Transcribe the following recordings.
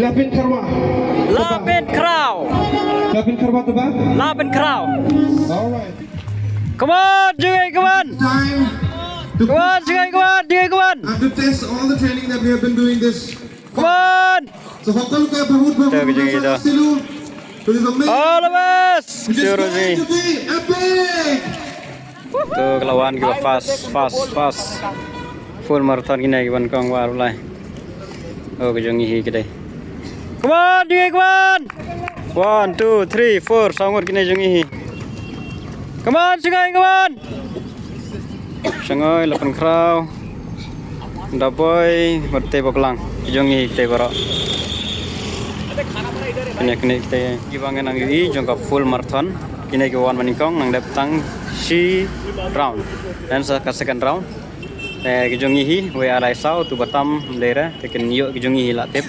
Lapin Karwa. Lapin Crow. Lapin Karwa Taba. Lapin Crow. Alright. Come on, Jigay, come on. Time to Come on, Jigay, come on, Jigay, come on. and to test all the training that we have been doing this. Come on. So Hokal ka bahut silu to this amazing. All of us. Which is going to be epic. Tuh kelawan kita fast. Full marathon gini kita kong war mulai. Oh kejongi hi kita. Come on, Jigay, come on. 1, 2, 3, 4. Sangat gini jongi hi. Come on, Jigay, come on. Sangoy, Lapin Crow. Dapoy, berte baklang. Jongi kita barak. Kini kita ibangan nang ini jangka full marathon. Kini kita manikong nang datang Shynrang. Dan second round. Kejongi hi, we alai sau tu batam lera. Tekin yuk kejongi hi latip.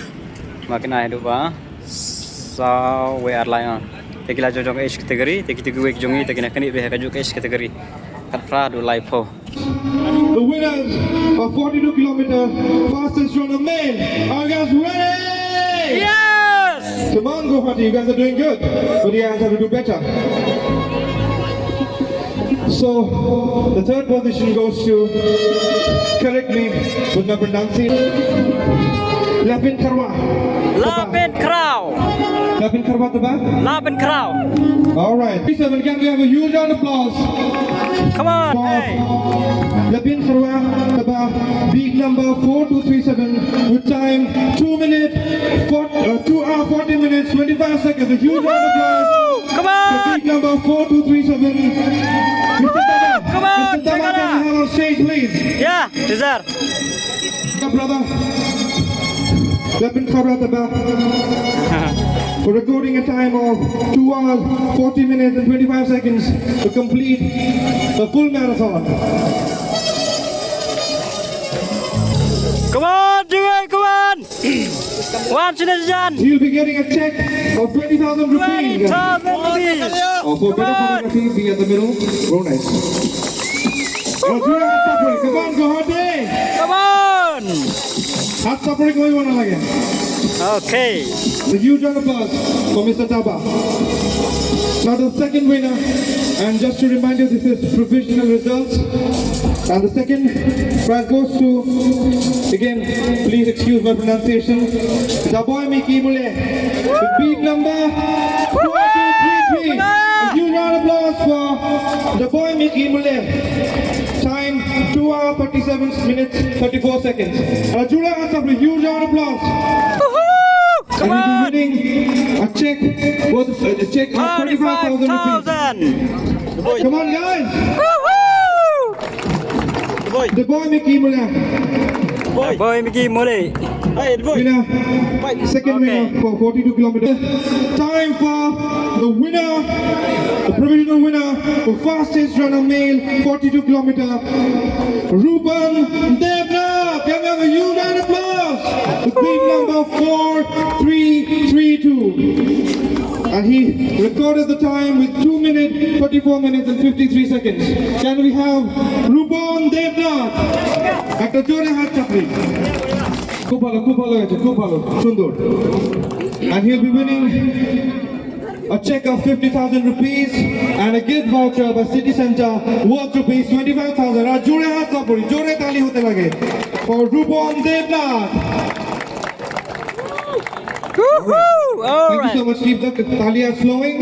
Makin ai duba sau we alai on. Tekila jojong age category. Tekiti gue kejongi tekin akan ibe kajuk age category. Katra du live ho. The winners of 42 kilometer fastest runner male. Are you guys ready? Yes! Come on, Guwahati, you guys are doing good, but you guys have to do better. So, the third position goes to, correct me with my pronunciation, Lapin Karwa. Lapin Crow. Lapin Karwa Taba? Lapin Crow. Alright. Can we have a huge round of applause Come on, for hey. Lapin Karwa Taba, beat number 4237 with time 2 hours 40 minutes 25 seconds. A huge round of applause. Come on. Beat number 4237. Mr. Taba, Come on, Mr. Taba, can you have on stage, please? Yeah, Cesar. Brother. Lapin Karwa Taba. For recording a time of 2 hours, 40 minutes and 25 seconds to complete the full marathon. Come on, Jigay, come on. One citizen. He'll be getting a check of 20,000 rupees. 20,000 rupees. Also, better photography, be at the middle. Very nice. Come on, Guwahati. Come on. Hot suffering going on again. Okay. The huge round of applause for Mr. Taba. Now the second winner, and just to remind you, this is provisional results. And the second prize goes to, again, please excuse my pronunciation, Daboy Miki Mule, with beat number 4233. A huge round of applause for Daboy Miki Mule. Time 2 hours 37 minutes 34 seconds. And Jula has a huge round of applause. Come on. And we'll be winning a check worth a check of 25,000 rupees. 25,000. Come on, guys. Boy. The boy Mickey Mula. Boy, Mickey Mole. Hey, the boy. Winner. Second Okay. winner for 42 kilometers. Time for the winner, the provisional winner for fastest runner male 42 kilometer, Rupan Devnath. Can we have a huge round of applause? The beat number 4332. And he recorded the time with 2 minutes, 34 minutes and 53 seconds. Can we have Rupan Devnath? Dr. Jore Hat Chapri. And he'll be winning a check of 50,000 rupees and a gift voucher by City Center worth rupees 25,000. Jore Hat Chapri, Jore Tali hote lage for Rupan Devnath. Woohoo! All Thank right. you so much. Keep the talias flowing.